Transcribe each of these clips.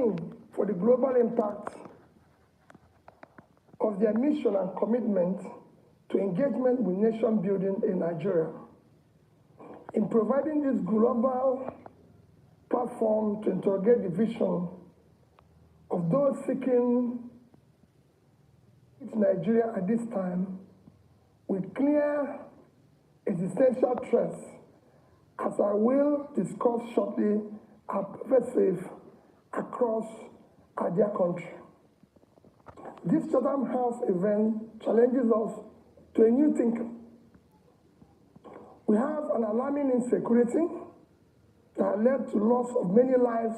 aiming for the global impact of their mission and commitment to engagement with nation building in Nigeria. In providing this global platform to interrogate the vision of those seeking Nigeria at this time with clear existential threats, as I will discuss shortly, are pervasive across our dear country. This Chatham House event challenges us to a new thinking. We have an alarming insecurity that led to loss of many lives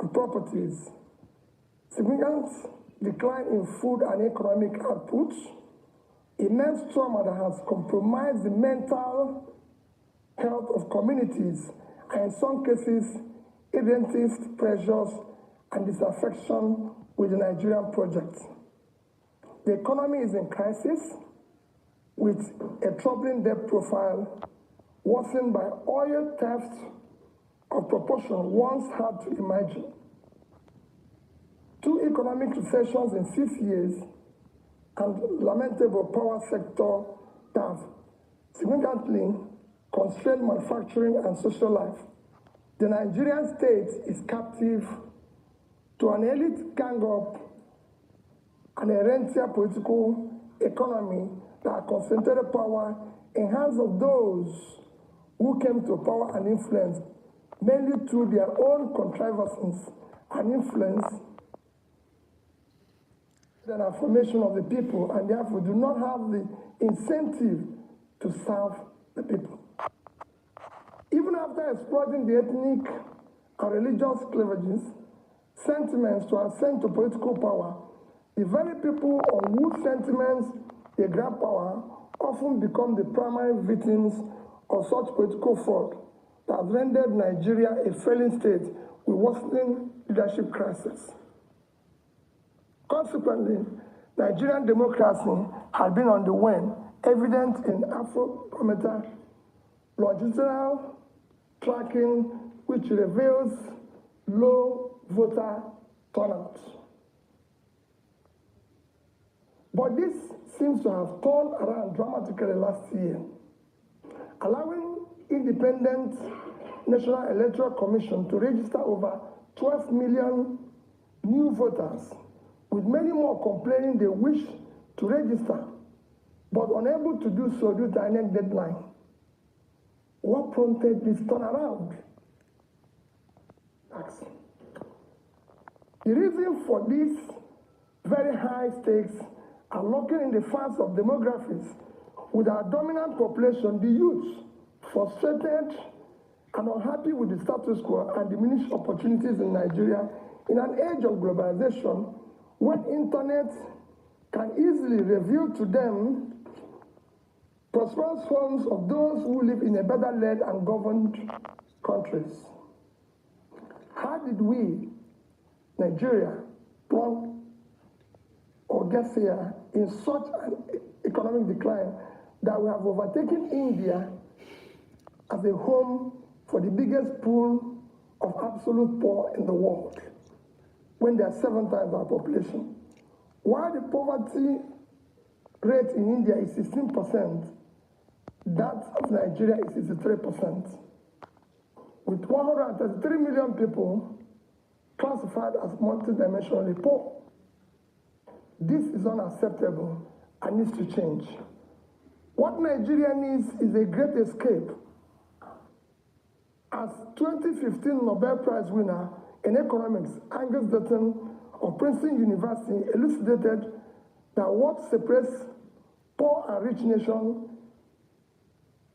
and properties, significant decline in food and economic output, immense trauma that has compromised the mental health of communities, and in some cases, identity pressures and disaffection with the Nigerian project. The economy is in crisis, with a troubling debt profile worsened by oil theft of proportion once hard to imagine. 2 economic recessions in 6 years, and lamentable power sector that have significantly constrained manufacturing and social life. The Nigerian state is captive to an elite gang-up and a rentier political economy that concentrated power in hands of those who came to power and influence mainly through their own contrivances and influence the affirmation of the people, and therefore do not have the incentive to serve the people. Even after exploiting the ethnic and religious cleavages, sentiments to ascend to political power, the very people on whose sentiments they grab power often become the primary victims of such political fraud that has rendered Nigeria a failing state with worsening leadership crisis. Consequently, Nigerian democracy has been on the wane, evident in Afrobarometer longitudinal tracking, which reveals low voter turnout. But this seems to have turned around dramatically last year, allowing independent National Electoral Commission to register over 12 million new voters, with many more complaining they wish to register, but unable to do so due to the INEC deadline. What prompted this turnaround? The reason for this very high stakes are lurking in the facts of demographics, with our dominant population, the youth, frustrated and unhappy with the status quo and diminished opportunities in Nigeria in an age of globalization, when internet can easily reveal to them prosperous homes of those who live in a better led and governed countries. How did we, Nigeria, plumb or get here in such an economic decline that we have overtaken India as a home for the biggest pool of absolute poor in the world, when they are 7 times our population? While the poverty rate in India is 16%, that of Nigeria is 63%, with 133 million people classified as multidimensionally poor. This is unacceptable and needs to change. What Nigeria needs is a great escape. As 2015 Nobel Prize winner in economics, Angus Deaton of Princeton University, elucidated that what separates poor and rich nations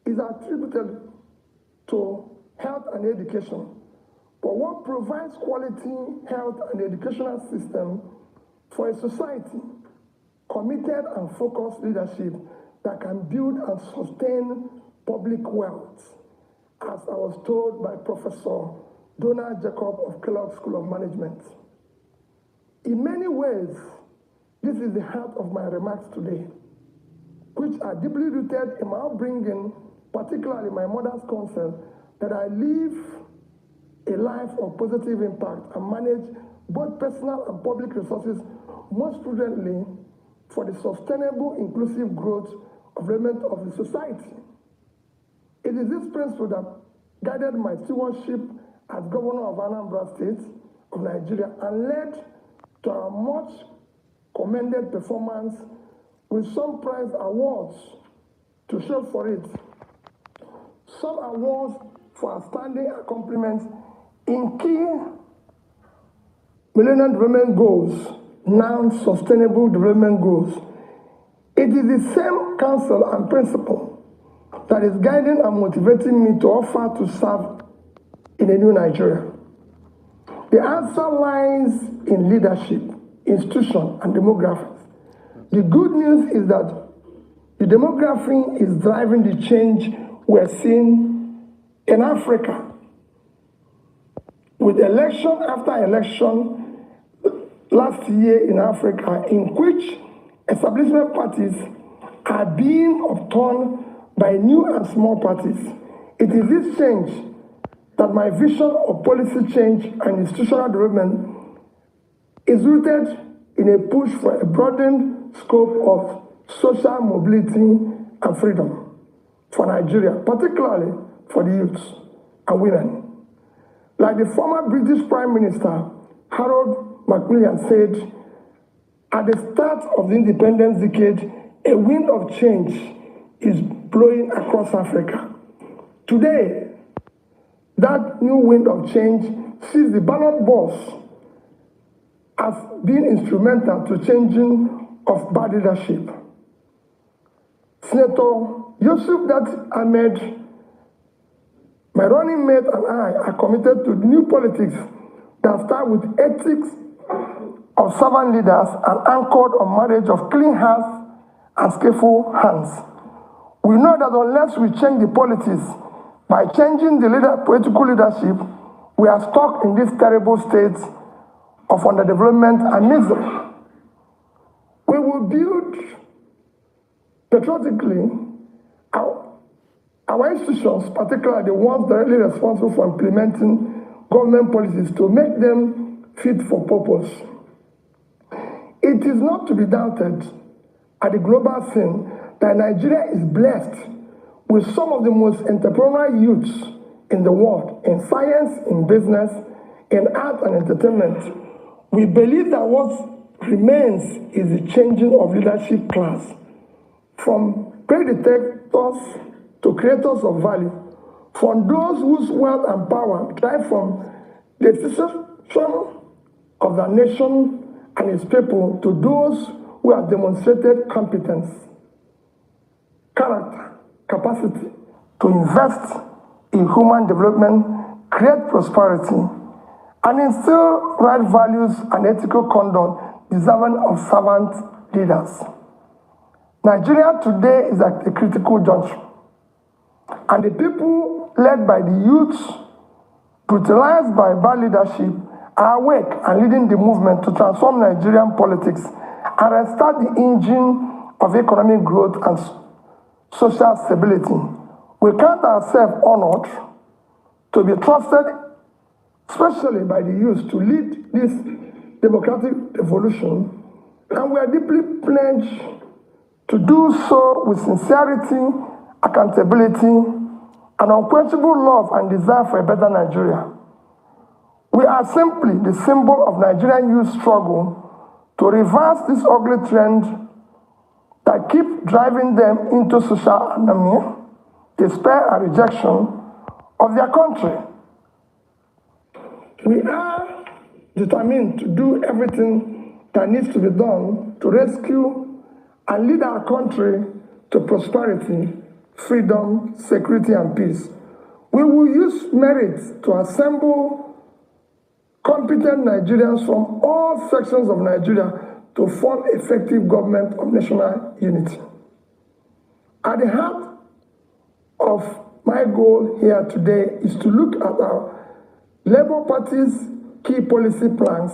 is attributed to health and education. But what provides quality health and educational system for a society committed and focused leadership that can build and sustain public wealth, as I was told by Professor Donald Jacob of Kellogg School of Management. In many ways, this is the heart of my remarks today, which are deeply rooted in my upbringing, particularly my mother's counsel, that I live a life of positive impact and manage both personal and public resources most prudently for the sustainable, inclusive growth of development of the society. It is this principle that guided my stewardship as governor of Anambra State of Nigeria and led to a much commended performance with some prize awards to show for it. Some awards for outstanding accomplishments in key Millennium Development Goals, now Sustainable Development Goals. It is the same counsel and principle that is guiding and motivating me to offer to serve in a new Nigeria. The answer lies in leadership, institution, and demographics. The good news is that the demography is driving the change we're seeing in Africa. With election after election last year in Africa, in which establishment parties are being overturned by new and small parties, it is this change that my vision of policy change and institutional development is rooted in a push for a broadened scope of social mobility and freedom for Nigeria, particularly for the youths and women. Like the former British Prime Minister Harold Macmillan said, at the start of the independence decade, a wind of change is blowing across Africa. Today, that new wind of change sees the ballot box as being instrumental to changing of bad leadership. Senator Yusuf Dat Ahmed, my running mate, and I are committed to new politics that start with ethics of servant leaders and anchored on marriage of clean hearts and skillful hands. We know that unless we change the politics by changing the political leadership, we are stuck in this terrible state of underdevelopment and misery. We will build patriotically our institutions, particularly the ones directly responsible for implementing government policies, to make them fit for purpose. It is not to be doubted at the global scene that Nigeria is blessed with some of the most entrepreneurial youths in the world, in science, in business, in art and entertainment. We believe that what remains is the changing of leadership class from predicators to creators of value, from those whose wealth and power derive from the decision of the nation and its people to those who have demonstrated competence, character, capacity to invest in human development, create prosperity, and instill right values and ethical conduct deserving of servant leaders. Nigeria today is at a critical juncture, and the people led by the youths, brutalized by bad leadership, are awake and leading the movement to transform Nigerian politics and restart the engine of economic growth and social stability. We count ourselves honored to be trusted, especially by the youth, to lead this democratic revolution, and we are deeply pledged to do so with sincerity, accountability, and unquenchable love and desire for a better Nigeria. We are simply the symbol of Nigerian youth struggle to reverse this ugly trend that keep driving them into social anomia, despair, and rejection of their country. We are determined to do everything that needs to be done to rescue and lead our country to prosperity, freedom, security, and peace. We will use merit to assemble competent Nigerians from all sections of Nigeria to form effective government of national unity. At the heart of my goal here today is to look at our Labour Party's key policy plans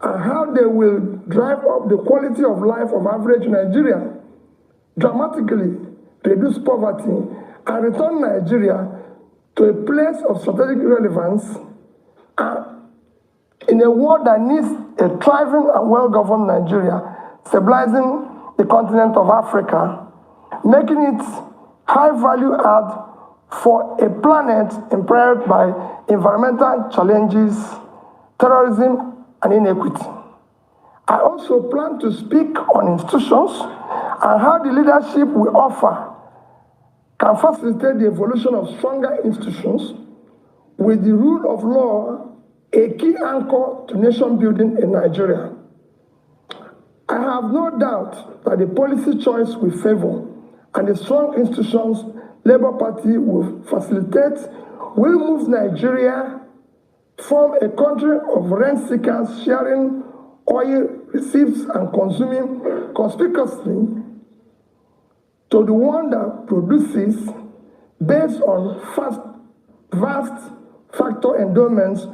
and how they will drive up the quality of life of average Nigerian, dramatically reduce poverty, and return Nigeria to a place of strategic relevance and in a world that needs a thriving and well-governed Nigeria, stabilizing the continent of Africa, making it high-value add for a planet impaired by environmental challenges, terrorism, and inequity. I also plan to speak on institutions and how the leadership we offer can facilitate the evolution of stronger institutions with the rule of law a key anchor to nation building in Nigeria. I have no doubt that the policy choice we favor and the strong institutions Labour Party will facilitate will move Nigeria from a country of rent seekers sharing oil receipts and consuming conspicuously to the one that produces based on vast factor endowments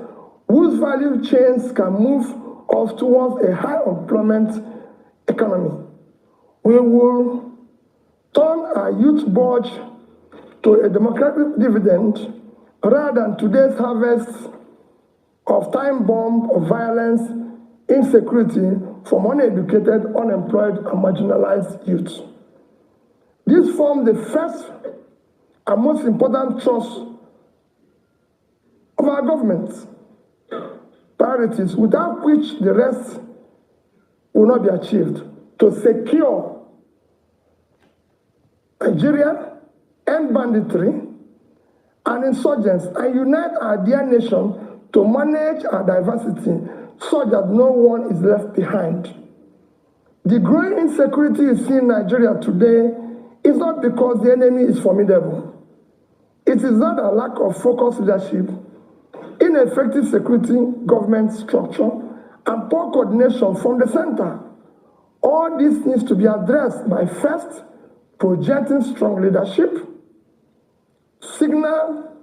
whose value chains can move us towards a high employment economy. We will turn our youth budge to a democratic dividend rather than today's harvest of time bomb of violence, insecurity from uneducated, unemployed, and marginalized youth. This forms the first and most important thrust of our government's priorities, without which the rest will not be achieved, to secure Nigeria, end banditry and insurgents, and unite our dear nation to manage our diversity so that no one is left behind. The growing insecurity you see in Nigeria today is not because the enemy is formidable. It is not a lack of focused leadership, ineffective security government structure, and poor coordination from the center. All this needs to be addressed by first projecting strong leadership, signal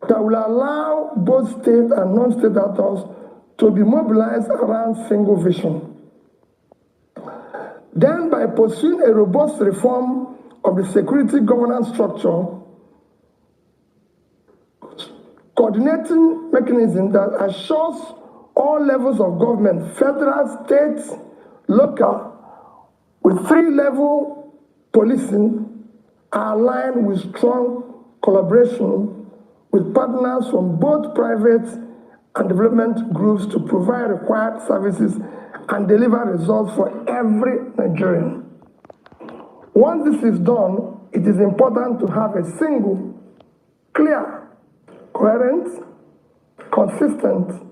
that will allow both state and non-state actors to be mobilized around single vision. Then, by pursuing a robust reform of the security governance structure, coordinating mechanism that assures all levels of government, federal, state, local, with three-level policing are aligned with strong collaboration with partners from both private and development groups to provide required services and deliver results for every Nigerian. Once this is done, it is important to have a single, clear, coherent, consistent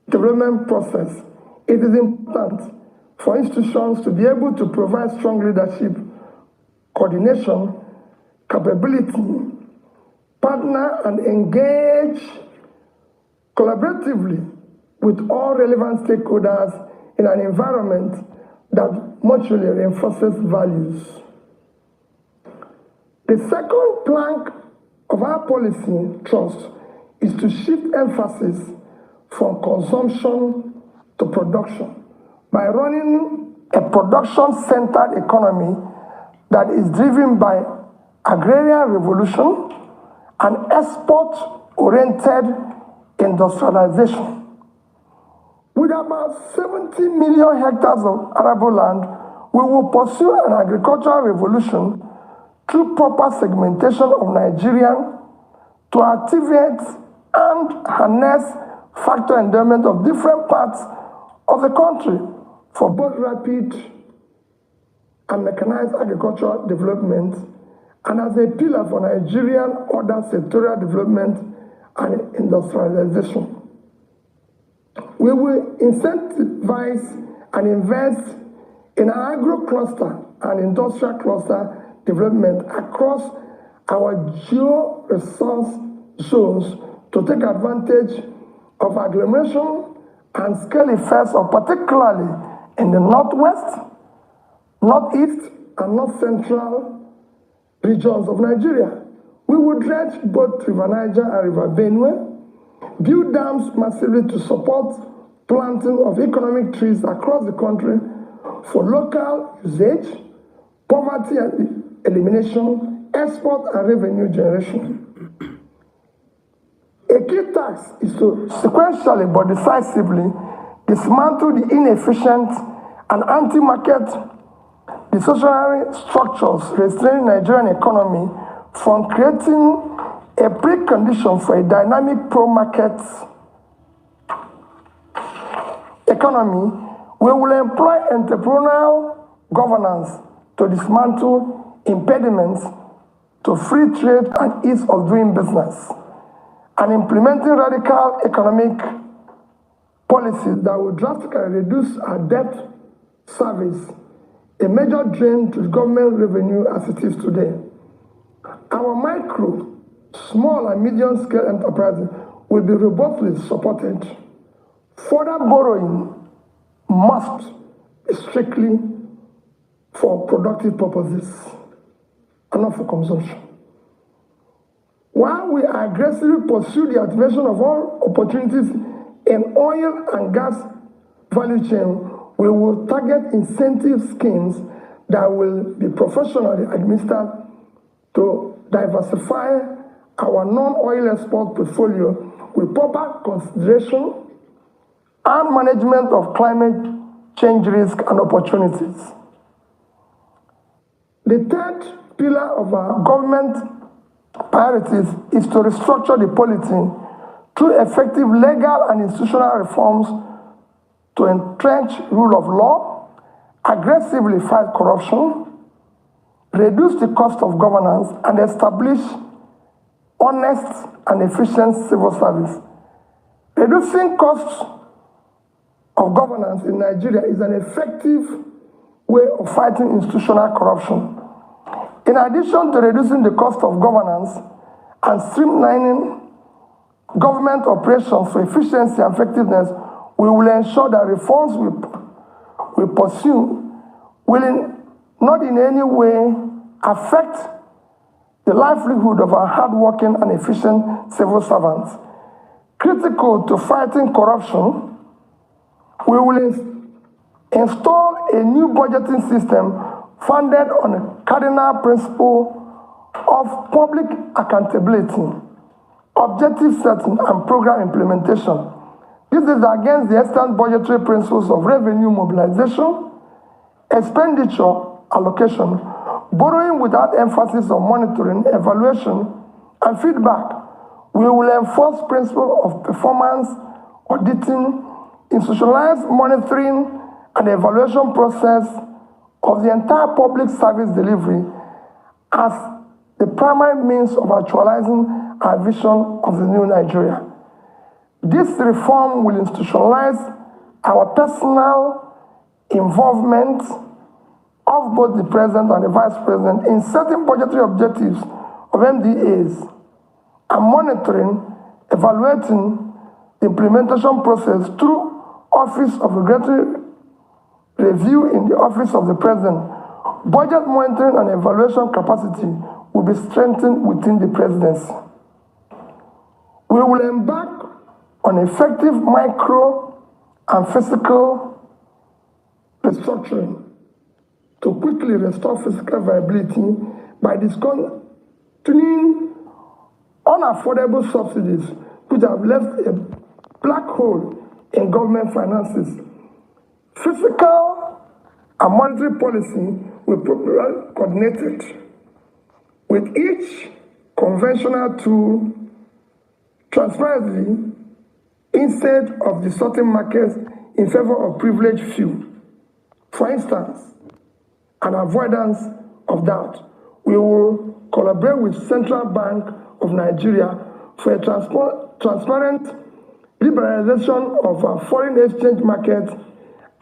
development process. It is important for institutions to be able to provide strong leadership, coordination, capability, partner and engage collaboratively with all relevant stakeholders in an environment that mutually reinforces values. The second plank of our policy thrust is to shift emphasis from consumption to production by running a production-centered economy that is driven by agrarian revolution and export-oriented industrialization. With about 70 million hectares of arable land, we will pursue an agricultural revolution through proper segmentation of Nigerian to activate and harness factor endowment of different parts of the country for both rapid and mechanized agricultural development and as a pillar for Nigerian other sectorial development and industrialization. We will incentivize and invest in agro-cluster and industrial cluster development across our geo-resource zones to take advantage of agglomeration and scale effects of particularly in the northwest, northeast, and north central regions of Nigeria. We will dredge both River Niger and River Benue, build dams massively to support planting of economic trees across the country for local usage, poverty elimination, export and revenue generation. A key task is to sequentially but decisively dismantle the inefficient and anti-market distortionary structures restraining the Nigerian economy from creating a precondition for a dynamic pro-market economy. We will employ entrepreneurial governance to dismantle impediments to free trade and ease of doing business, and implementing radical economic policies that will drastically reduce our debt service, a major drain to government revenue as it is today. Our micro, small and medium-scale enterprises will be robustly supported. Further borrowing must be strictly for productive purposes and not for consumption. While we aggressively pursue the activation of all opportunities in oil and gas value chain, we will target incentive schemes that will be professionally administered to diversify our non-oil export portfolio with proper consideration and management of climate change risk and opportunities. The third pillar of our government priorities is to restructure the polity through effective legal and institutional reforms to entrench rule of law, aggressively fight corruption, reduce the cost of governance, and establish honest and efficient civil service. Reducing costs of governance in Nigeria is an effective way of fighting institutional corruption. In addition to reducing the cost of governance and streamlining government operations for efficiency and effectiveness, we will ensure that reforms we pursue will not in any way affect the livelihood of our hardworking and efficient civil servants. Critical to fighting corruption, we will install a new budgeting system founded on a cardinal principle of public accountability, objective setting, and program implementation. This is against the extant budgetary principles of revenue mobilization, expenditure allocation, borrowing without emphasis on monitoring, evaluation, and feedback. We will enforce principles of performance auditing, institutionalized monitoring and evaluation process of the entire public service delivery as the primary means of actualizing our vision of the new Nigeria. This reform will institutionalize our personal involvement of both the President and the Vice President in setting budgetary objectives of MDAs and monitoring, evaluating the implementation process through Office of Regulatory Review in the Office of the President. Budget monitoring and evaluation capacity will be strengthened within the Presidency. We will embark on effective micro and physical restructuring to quickly restore physical viability by discontinuing unaffordable subsidies which have left a black hole in government finances. Fiscal and monetary policy will be coordinated with each conventional tool transparently instead of distorting markets in favor of privileged few. For instance, an avoidance of doubt, we will collaborate with Central Bank of Nigeria for a transparent liberalization of our foreign exchange market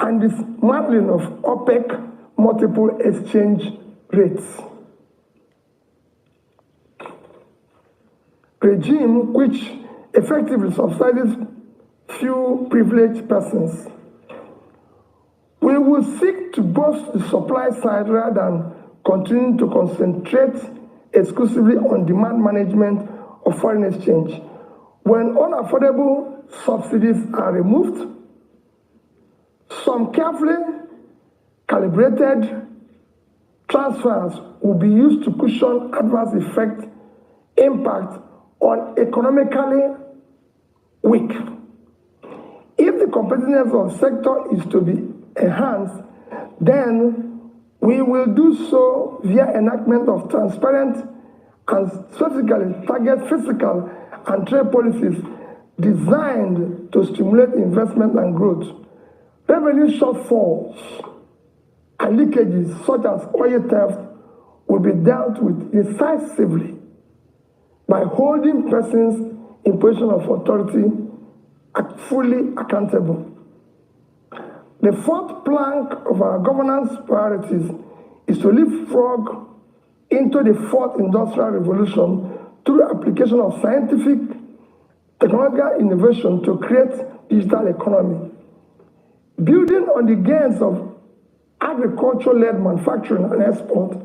and dismantling of OPEC multiple exchange rates regime, which effectively subsidies few privileged persons. We will seek to boost the supply side rather than continue to concentrate exclusively on demand management of foreign exchange. When unaffordable subsidies are removed, some carefully calibrated transfers will be used to cushion adverse impact on economically weak. If the competitiveness of the sector is to be enhanced, then we will do so via enactment of transparent and specifically target fiscal and trade policies designed to stimulate investment and growth. Revenue shortfalls and leakages such as oil theft will be dealt with decisively by holding persons in position of authority fully accountable. The fourth plank of our governance priorities is to leapfrog into the fourth industrial revolution through application of scientific technological innovation to create digital economy. Building on the gains of agriculture-led manufacturing and export,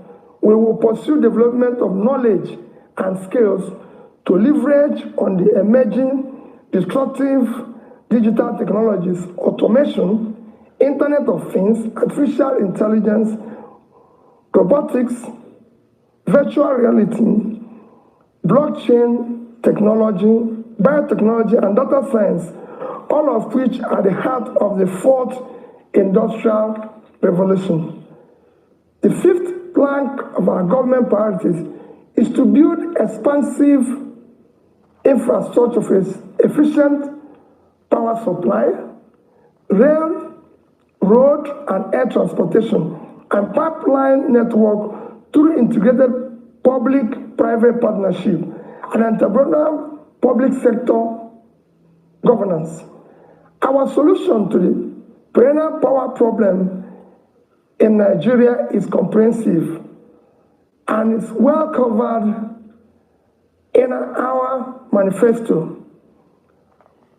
we will pursue development of knowledge and skills to leverage on the emerging disruptive digital technologies, automation, Internet of Things, artificial intelligence, robotics, virtual reality, blockchain technology, biotechnology, and data science, all of which are the heart of the fourth industrial revolution. The fifth plank of our government priorities is to build expansive infrastructure for efficient power supply, rail, road and air transportation, and pipeline network through integrated public-private partnership and entrepreneurial public sector governance. Our solution to the perennial power problem in Nigeria is comprehensive and is well covered in our manifesto.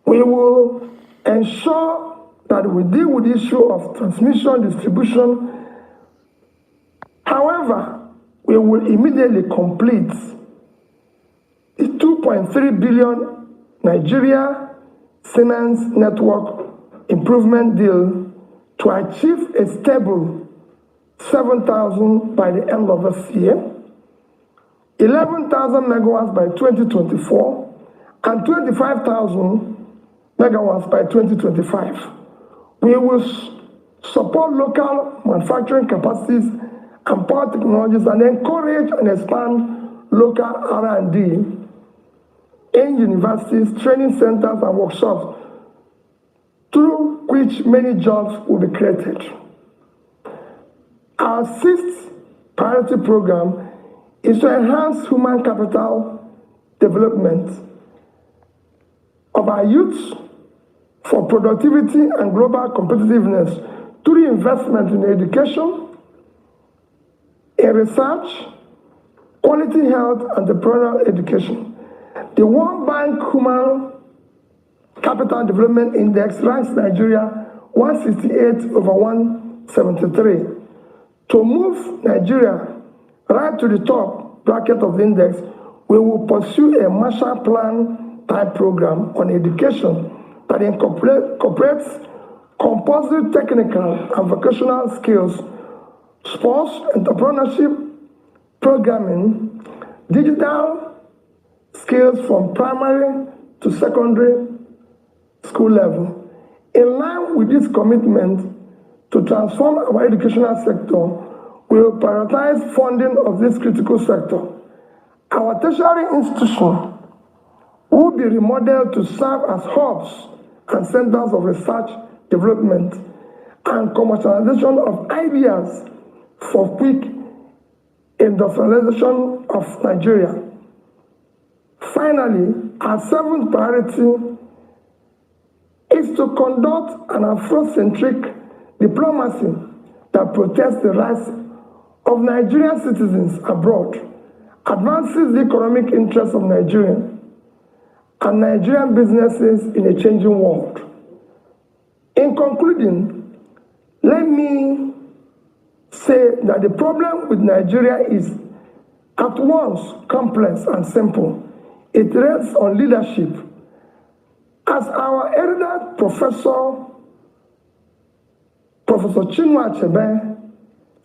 We will ensure that we deal with the issue of transmission, distribution. However, we will immediately complete the 2.3 billion Nigeria Siemens network improvement deal to achieve a stable 7,000 by the end of this year, 11,000 megawatts by 2024, and 25,000 megawatts by 2025. We will support local manufacturing capacities and power technologies and encourage and expand local R&D in universities, training centers, and workshops, through which many jobs will be created. Our sixth priority program is to enhance human capital development of our youth for productivity and global competitiveness through investment in education, in research, quality health, and entrepreneurial education. The World Bank Human Capital Development Index ranks Nigeria 168 over 173. To move Nigeria right to the top bracket of the index, we will pursue a Marshall Plan type program on education that incorporates compulsory technical and vocational skills, sports, entrepreneurship, programming, digital skills from primary to secondary school level. In line with this commitment to transform our educational sector, we will prioritize funding of this critical sector. Our tertiary institution will be remodeled to serve as hubs and centers of research, development, and commercialization of ideas for quick industrialization of Nigeria. Finally, our seventh priority is to conduct an Afrocentric diplomacy that protects the rights of Nigerian citizens abroad, advances the economic interests of Nigerians and Nigerian businesses in a changing world. In concluding, let me say that the problem with Nigeria is at once complex and simple. It rests on leadership. As our erudite Professor Chinua Achebe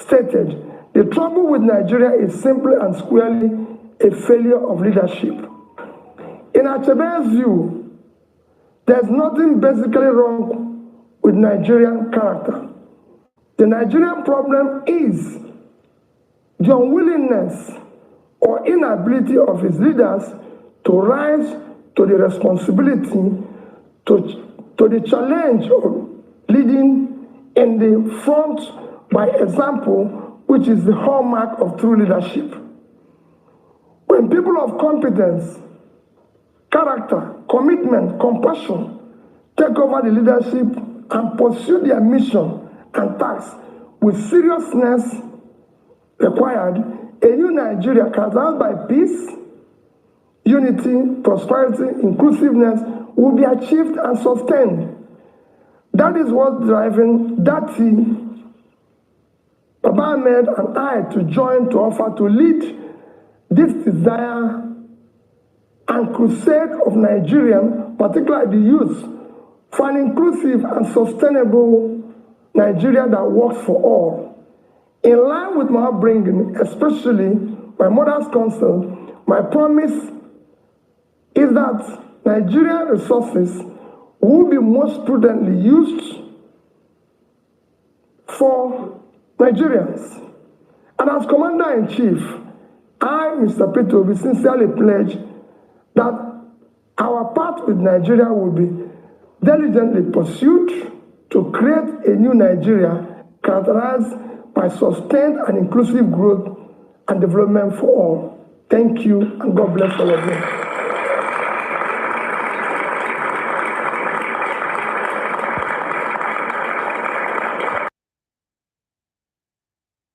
stated, the trouble with Nigeria is simply and squarely a failure of leadership. In Achebe's view, There's nothing basically wrong with Nigerian character. The Nigerian problem is the unwillingness or inability of its leaders to rise to the responsibility, to the challenge of leading in the front by example, which is the hallmark of true leadership. When people of competence, character, commitment, compassion take over the leadership and pursue their mission and tasks with seriousness required, a new Nigeria characterized by peace, unity, prosperity, inclusiveness will be achieved and sustained. That is what's driving Dati, Baba Ahmed, and I to join to offer to lead this desire and crusade of Nigerian, particularly the youth, for an inclusive and sustainable Nigeria that works for all. In line with my upbringing, especially my mother's counsel, my promise is that Nigerian resources will be most prudently used for Nigerians. And as Commander-in-Chief, I, Mr. Peter, will sincerely pledge that our path with Nigeria will be diligently pursued to create a new Nigeria characterized by sustained and inclusive growth and development for all. Thank you, and God bless all of you.